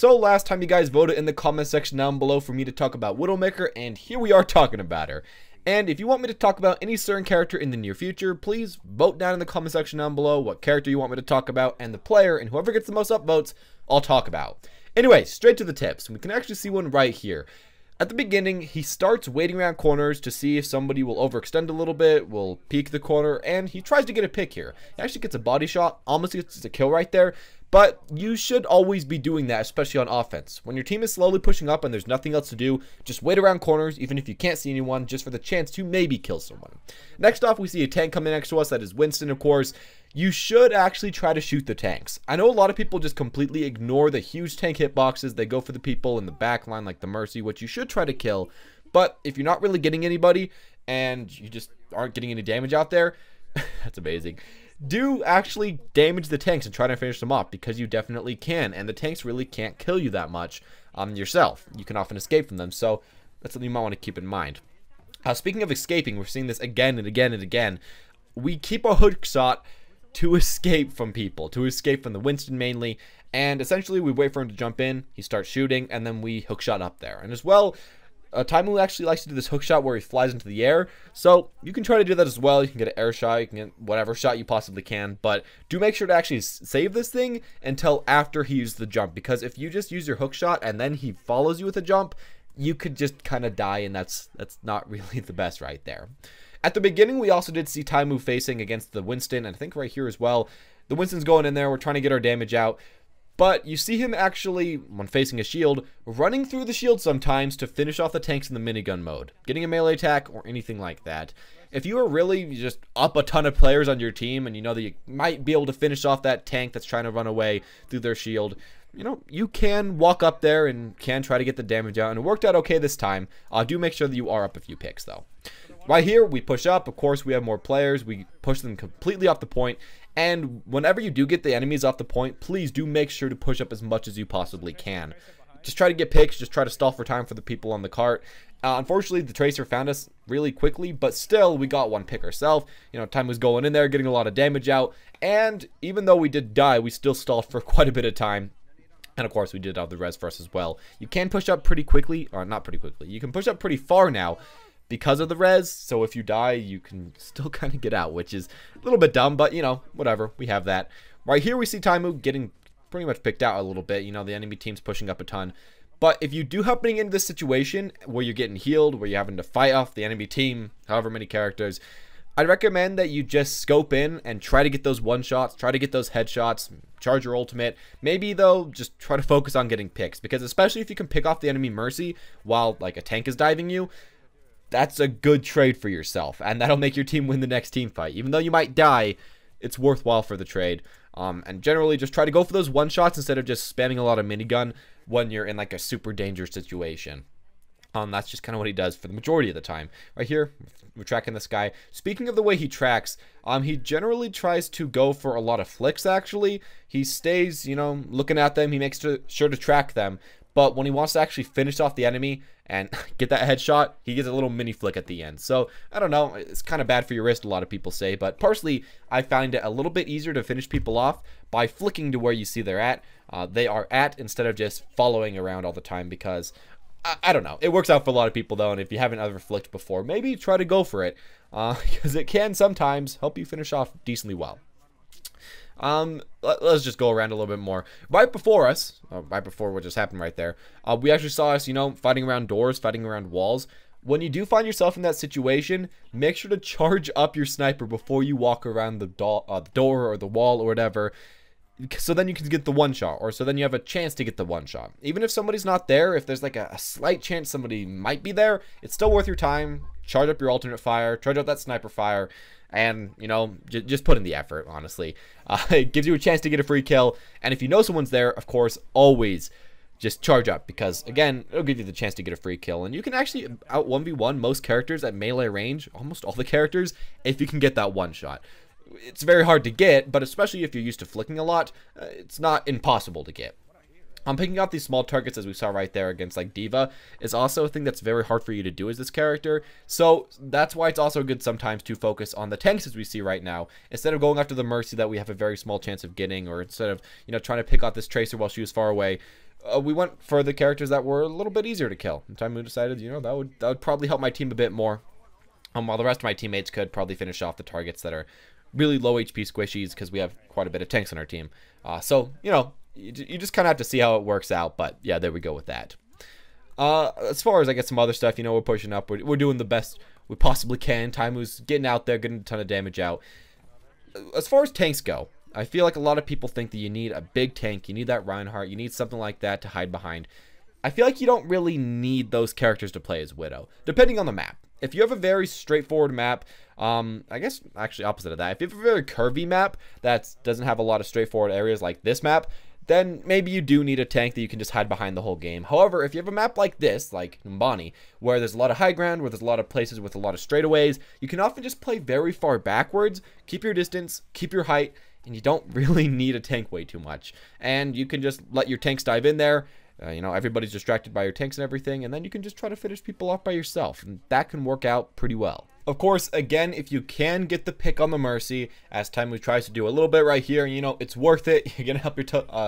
So last time you guys voted in the comment section down below for me to talk about Widowmaker, and here we are talking about her. And if you want me to talk about any certain character in the near future, please vote down in the comment section down below what character you want me to talk about, and the player, and whoever gets the most upvotes, I'll talk about. Anyway, straight to the tips. We can actually see one right here. At the beginning, he starts waiting around corners to see if somebody will overextend a little bit, will peek the corner, and he tries to get a pick here. He actually gets a body shot, almost gets a kill right there, but you should always be doing that, especially on offense. When your team is slowly pushing up and there's nothing else to do, just wait around corners, even if you can't see anyone, just for the chance to maybe kill someone. Next off, we see a tank coming next to us. That is Winston, of course. You should actually try to shoot the tanks. I know a lot of people just completely ignore the huge tank hitboxes. They go for the people in the back line like the Mercy, which you should try to kill. But if you're not really getting anybody and you just aren't getting any damage out there, that's amazing. Do actually damage the tanks and try to finish them off, because you definitely can. And the tanks really can't kill you that much yourself. You can often escape from them. So that's something you might want to keep in mind. Speaking of escaping, we're seeing this again and again and again. We keep a hook shot to escape from people, to escape from the Winston mainly, and essentially we wait for him to jump in, he starts shooting, and then we hookshot up there. And as well, TAIMOU actually likes to do this hookshot where he flies into the air, so you can try to do that as well. You can get an air shot, you can get whatever shot you possibly can, but do make sure to actually save this thing until after he uses the jump, because if you just use your hookshot and then he follows you with a jump, you could just kind of die, and that's not really the best right there. At the beginning, we also did see TAIMOU facing against the Winston, and I think right here as well. The Winston's going in there. We're trying to get our damage out. But you see him actually, when facing a shield, running through the shield sometimes to finish off the tanks in the minigun mode. Getting a melee attack or anything like that. If you are really just up a ton of players on your team and you know that you might be able to finish off that tank that's trying to run away through their shield, you know, you can walk up there and can try to get the damage out. And it worked out okay this time. Do make sure that you are up a few picks, though. Right here, we push up. Of course, we have more players. We push them completely off the point. And whenever you do get the enemies off the point, please do make sure to push up as much as you possibly can. Just try to get picks. Just try to stall for time for the people on the cart. Unfortunately, the Tracer found us really quickly, but still, we got one pick ourselves. You know, time was going in there, getting a lot of damage out. And even though we did die, we still stalled for quite a bit of time. And of course, we did have the res for us as well. You can push up pretty quickly, or not pretty quickly. You can push up pretty far now because of the res, so if you die, you can still kind of get out, which is a little bit dumb, but, you know, whatever, we have that. Right here, we see TAIMOU getting pretty much picked out a little bit. You know, the enemy team's pushing up a ton. But if you do happen into this situation where you're getting healed, where you're having to fight off the enemy team, however many characters, I'd recommend that you just scope in and try to get those one-shots, try to get those headshots, charge your ultimate. Maybe, though, just try to focus on getting picks, because especially if you can pick off the enemy Mercy while, like, a tank is diving you, that's a good trade for yourself, and that'll make your team win the next team fight. Even though you might die, it's worthwhile for the trade. And generally, just try to go for those one-shots instead of just spamming a lot of minigun when you're in, like, a super dangerous situation. That's just kind of what he does for the majority of the time. Right here, we're tracking this guy. Speaking of the way he tracks, he generally tries to go for a lot of flicks, actually. He stays, you know, looking at them. He makes sure to track them. But when he wants to actually finish off the enemy and get that headshot, he gets a little mini flick at the end. So, I don't know. It's kind of bad for your wrist, a lot of people say. But personally, I find it a little bit easier to finish people off by flicking to where you see they are at, instead of just following around all the time, because I don't know. It works out for a lot of people, though, and if you haven't ever flicked before, maybe try to go for it, because it can sometimes help you finish off decently well. Let's just go around a little bit more. Right before us, right before what just happened right there, we actually saw us, you know, fighting around doors, fighting around walls. When you do find yourself in that situation, make sure to charge up your sniper before you walk around the door or the wall or whatever, so then you can get the one shot, or so then you have a chance to get the one shot. Even if somebody's not there, if there's like a slight chance somebody might be there, it's still worth your time. Charge up your alternate fire, charge up that sniper fire, and, you know, just put in the effort, honestly. It gives you a chance to get a free kill, and if you know someone's there, of course, always just charge up, because, again, it'll give you the chance to get a free kill, and you can actually out 1v1 most characters at melee range, almost all the characters, if you can get that one shot. It's very hard to get, but especially if you're used to flicking a lot, it's not impossible to get. Picking out these small targets, as we saw right there against like D.Va, is also a thing that's very hard for you to do as this character. So that's why it's also good sometimes to focus on the tanks as we see right now, instead of going after the Mercy that we have a very small chance of getting, or instead of, you know, trying to pick out this Tracer while she was far away. we went for the characters that were a little bit easier to kill. And TAIMOU decided, that would probably help my team a bit more. While the rest of my teammates could probably finish off the targets that are really low HP squishies, because we have quite a bit of tanks on our team. So, you just kind of have to see how it works out. But yeah, there we go with that. As far as I get some other stuff, we're pushing up. We're doing the best we possibly can. TAIMOU's getting out there, getting a ton of damage out. As far as tanks go, I feel like a lot of people think that you need a big tank. You need that Reinhardt. You need something like that to hide behind. I feel like you don't really need those characters to play as Widow, depending on the map. If you have a very straightforward map, I guess actually opposite of that, if you have a very curvy map that doesn't have a lot of straightforward areas like this map, then maybe you do need a tank that you can just hide behind the whole game. However, if you have a map like this, like Mbani, where there's a lot of high ground, where there's a lot of places with a lot of straightaways, you can often just play very far backwards, keep your distance, keep your height, and you don't really need a tank way too much. And you can just let your tanks dive in there. Everybody's distracted by your tanks and everything, and then you can just try to finish people off by yourself, and that can work out pretty well. Of course, again, if you can get the pick on the Mercy, as TAIMOU tries to do a little bit right here, it's worth it. You're gonna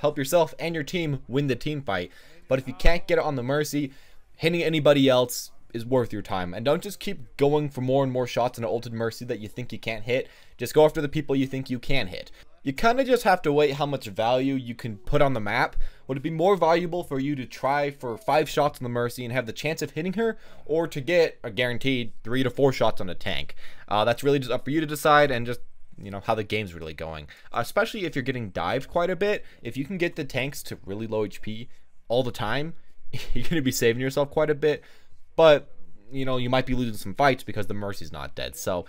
help yourself and your team win the team fight. But if you can't get it on the Mercy, hitting anybody else is worth your time. And don't just keep going for more and more shots in an ulted Mercy that you think you can't hit. Just go after the people you think you can hit. You kind of just have to weigh how much value you can put on the map. Would it be more valuable for you to try for 5 shots on the Mercy and have the chance of hitting her, or to get a guaranteed 3 to 4 shots on a tank? That's really just up for you to decide, and just how the game's really going. Especially if you're getting dived quite a bit. If you can get the tanks to really low HP all the time, you're going to be saving yourself quite a bit. But you might be losing some fights because the Mercy's not dead. So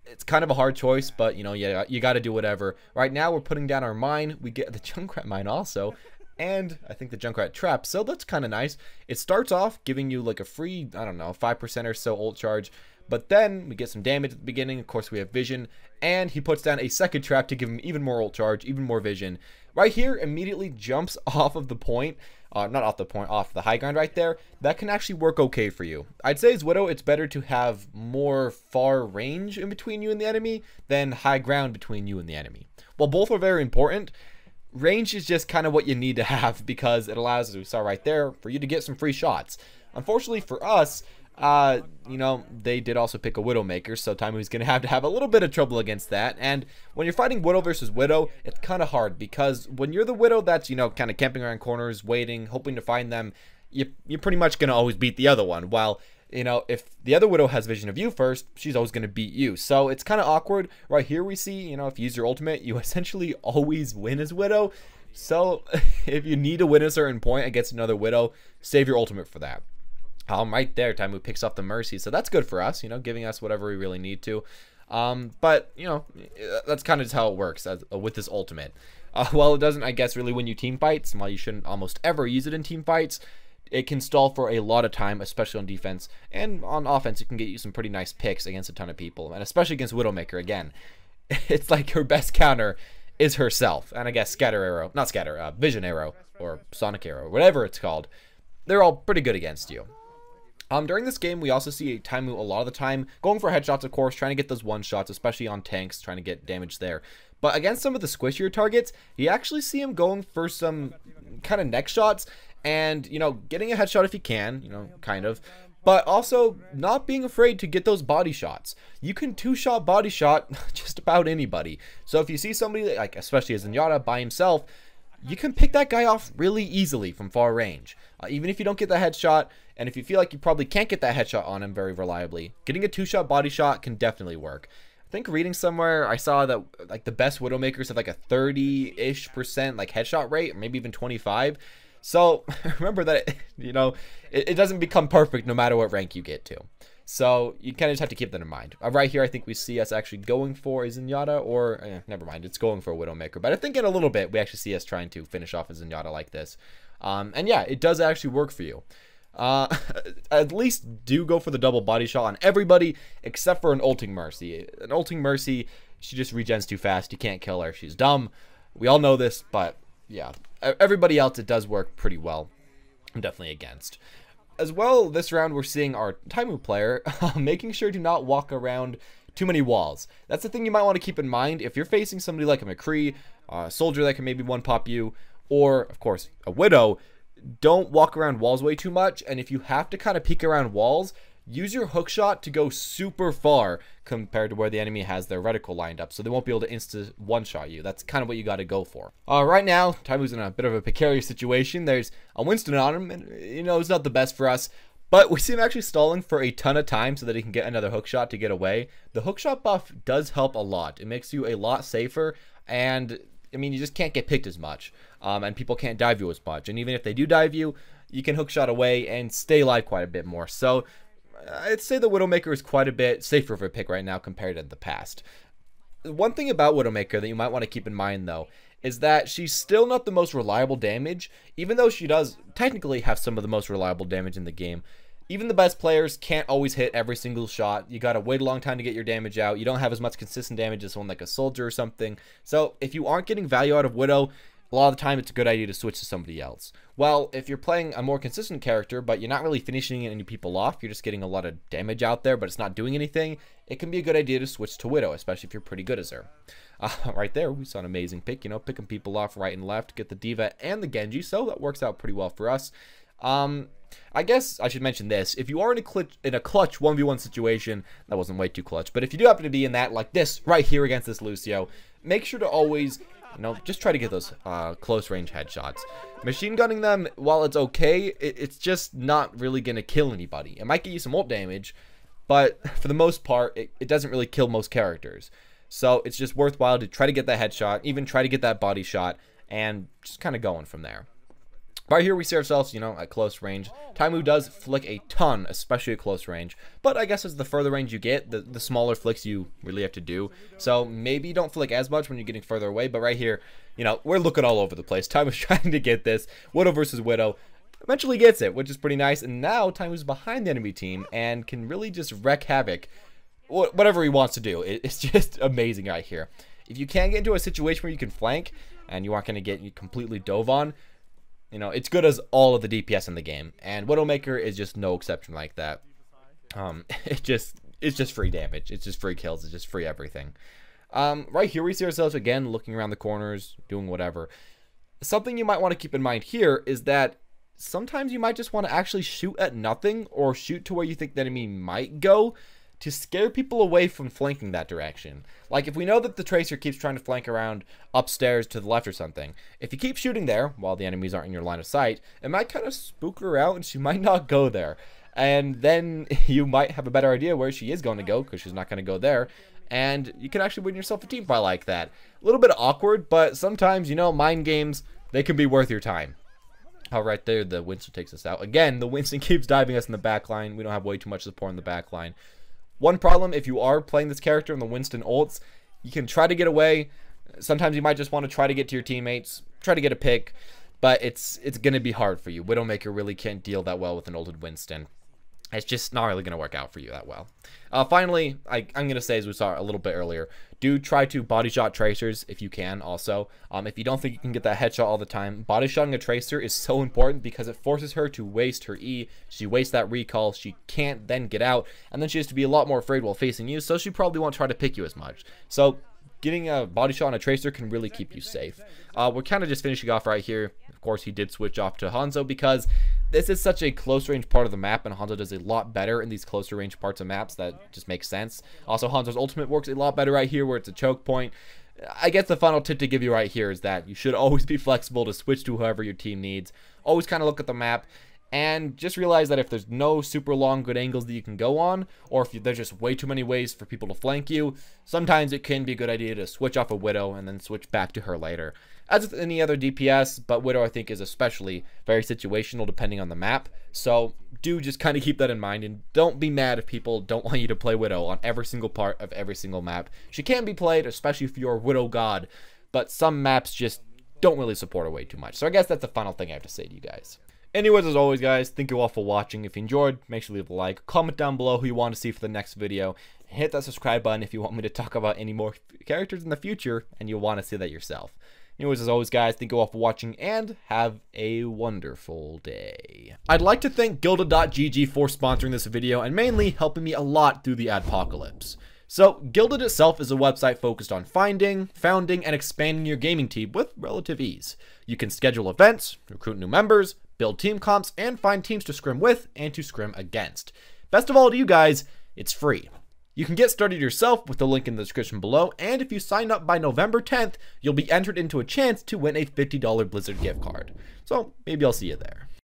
it's kind of a hard choice, but yeah, you got to do whatever. Right now we're putting down our mine. We get the Junkrat mine also, and I think the Junkrat trap, so that's kind of nice. It starts off giving you like a free, I don't know, 5% or so ult charge, but then we get some damage at the beginning. Of course, we have vision, and he puts down a second trap to give him even more ult charge, even more vision. Right here, immediately jumps off of the point. Not off the point, off the high ground right there. That can actually work okay for you. I'd say as Widow, it's better to have more far range in between you and the enemy than high ground between you and the enemy. While both are very important, range is just kind of what you need to have, because it allows, as we saw right there, for you to get some free shots. Unfortunately for us, they did also pick a Widowmaker, so TAIMOU's going to have a little bit of trouble against that. And when you're fighting Widow versus Widow, it's kind of hard, because when you're the Widow that's, kind of camping around corners, waiting, hoping to find them, you're pretty much going to always beat the other one. While, if the other Widow has vision of you first, she's always going to beat you. So it's kind of awkward. Right here we see, if you use your ultimate, you essentially always win as Widow. So if you need to win a certain point against another Widow, save your ultimate for that. Right there, TAIMOU picks up the Mercy, so that's good for us, giving us whatever we really need to. But, that's kind of just how it works with this ultimate. While it doesn't, I guess, really win you team fights, and while you shouldn't almost ever use it in team fights, it can stall for a lot of time, especially on defense. And on offense, it can get you some pretty nice picks against a ton of people, and especially against Widowmaker, again. It's like her best counter is herself, and I guess Vision Arrow, or Sonic Arrow, whatever it's called. They're all pretty good against you. During this game, we also see TAIMOU a lot of the time going for headshots, of course, trying to get those one-shots, especially on tanks, trying to get damage there. But against some of the squishier targets, you actually see him going for some kind of neck shots and, getting a headshot if you can, kind of. But also not being afraid to get those body shots. You can two-shot body shot just about anybody. So if you see somebody, like especially as Zenyatta by himself, you can pick that guy off really easily from far range. Even if you don't get the headshot, and if you feel like you probably can't get that headshot on him very reliably, getting a two-shot body shot can definitely work. I think reading somewhere, I saw that like the best Widowmakers have like a 30-ish% like headshot rate, or maybe even 25. So remember that, it doesn't become perfect no matter what rank you get to. So you kind of just have to keep that in mind. Right here, I think we see us actually going for a Zenyatta, or never mind, it's going for a Widowmaker. But I think in a little bit, we actually see us trying to finish off a Zenyatta like this. And yeah, it does actually work for you. At least do go for the double body shot on everybody except for an ulting Mercy. An ulting Mercy, she just regens too fast. You can't kill her. She's dumb. We all know this, but yeah, everybody else, it does work pretty well. I'm definitely against. As well, this round we're seeing our TAIMOU player making sure to not walk around too many walls. That's the thing you might want to keep in mind if you're facing somebody like a McCree, a soldier that can maybe one-pop you, or, of course, a Widow. don't walk around walls way too much, and if you have to kind of peek around walls, use your hook shot to go super far compared to where the enemy has their reticle lined up, so they won't be able to insta one-shot you. That's kind of what you got to go for. Right now, TAIMOU's in a bit of a precarious situation. There's a Winston on him, and it's not the best for us, but we see him actually stalling for a ton of time so that he can get another hook shot to get away. The hook shot buff does help a lot. It makes you a lot safer, and you just can't get picked as much, and people can't dive you as much, and even if they do dive you, you can hook shot away and stay alive quite a bit more. So I'd say the Widowmaker is quite a bit safer of a pick right now compared to the past. One thing about Widowmaker that you might want to keep in mind, though, is that she's still not the most reliable damage, even though she does technically have some of the most reliable damage in the game. Even the best players can't always hit every single shot. You gotta wait a long time to get your damage out. You don't have as much consistent damage as someone like a soldier or something. So if you aren't getting value out of Widow, a lot of the time it's a good idea to switch to somebody else. Well, if you're playing a more consistent character, but you're not really finishing any people off, you're just getting a lot of damage out there, but it's not doing anything, it can be a good idea to switch to Widow, especially if you're pretty good as her. Right there, we saw an amazing pick, picking people off right and left, get the Diva and the Genji, so that works out pretty well for us. I guess I should mention this. If you are in a clutch 1v1 situation, that wasn't way too clutch, but if you do happen to be in that, like this, right here against this Lucio, make sure to always, just try to get those close range headshots. Machine gunning them, while it's okay, it's just not really going to kill anybody. It might get you some ult damage, but for the most part, it doesn't really kill most characters. So it's just worthwhile to try to get that headshot, even try to get that body shot, and just kind of going from there. Right here we see ourselves, at close range. TAIMOU does flick a ton, especially at close range. But I guess as the further range you get, the smaller flicks you really have to do. So maybe you don't flick as much when you're getting further away. But right here, we're looking all over the place. TAIMOU's trying to get this. Widow versus Widow. Eventually gets it, which is pretty nice. And now TAIMOU's behind the enemy team and can really just wreak havoc. Whatever he wants to do. It's just amazing right here. If you can get into a situation where you can flank and you aren't going to get completely dove on, it's good as all of the DPS in the game, and Widowmaker is just no exception like that. It's just free damage, it's just free kills, it's just free everything. Right here we see ourselves again looking around the corners, doing whatever. Something you might want to keep in mind here is that sometimes you might just want to actually shoot at nothing, or shoot to where you think the enemy might go, to scare people away from flanking that direction. Like if we know that the Tracer keeps trying to flank around upstairs to the left or something, if you keep shooting there while the enemies aren't in your line of sight, it might kind of spook her out and she might not go there. And then you might have a better idea where she is going to go, because she's not going to go there. And you can actually win yourself a team fight like that. A little bit awkward, but sometimes, mind games, they can be worth your time. Right there, the Winston takes us out. Again, the Winston keeps diving us in the back line. We don't have way too much support in the back line. One problem, if you are playing this character in the Winston ults, you can try to get away. Sometimes you might just want to try to get to your teammates, try to get a pick, but it's going to be hard for you. Widowmaker really can't deal that well with an ulted Winston. It's just not really going to work out for you that well. Finally, I'm going to say, as we saw a little bit earlier, do try to body shot tracers if you can also. If you don't think you can get that headshot all the time, body shotting a tracer is so important because it forces her to waste her E. She wastes that recall, she can't then get out, and then she has to be a lot more afraid while facing you, so she probably won't try to pick you as much. So getting a body shot on a tracer can really keep you safe. We're kind of just finishing off right here. Of course, he did switch off to Hanzo because this is such a close range part of the map, and Hanzo does a lot better in these closer range parts of maps. That just makes sense. Also, Hanzo's ultimate works a lot better right here where it's a choke point. I guess the final tip to give you right here is that you should always be flexible to switch to whoever your team needs. Always kind of look at the map and just realize that if there's no super long good angles that you can go on, or if there's just way too many ways for people to flank you, sometimes it can be a good idea to switch off a Widow and then switch back to her later. As with any other DPS, but Widow I think is especially very situational depending on the map, so do just kind of keep that in mind, and don't be mad if people don't want you to play Widow on every single part of every single map. She can be played, especially if you're Widow God, but some maps just don't really support her way too much. So I guess that's the final thing I have to say to you guys. Anyways, as always, guys, thank you all for watching. If you enjoyed, make sure to leave a like. Comment down below who you want to see for the next video. Hit that subscribe button if you want me to talk about any more characters in the future and you want to see that yourself. Anyways, as always, guys, thank you all for watching and have a wonderful day. I'd like to thank Gilded.gg for sponsoring this video and mainly helping me a lot through the adpocalypse. So, Gilded itself is a website focused on finding, founding, and expanding your gaming team with relative ease. You can schedule events, recruit new members, build team comps, and find teams to scrim with and to scrim against. Best of all to you guys, it's free. You can get started yourself with the link in the description below, and if you sign up by November 10th, you'll be entered into a chance to win a $50 Blizzard gift card. So maybe I'll see you there.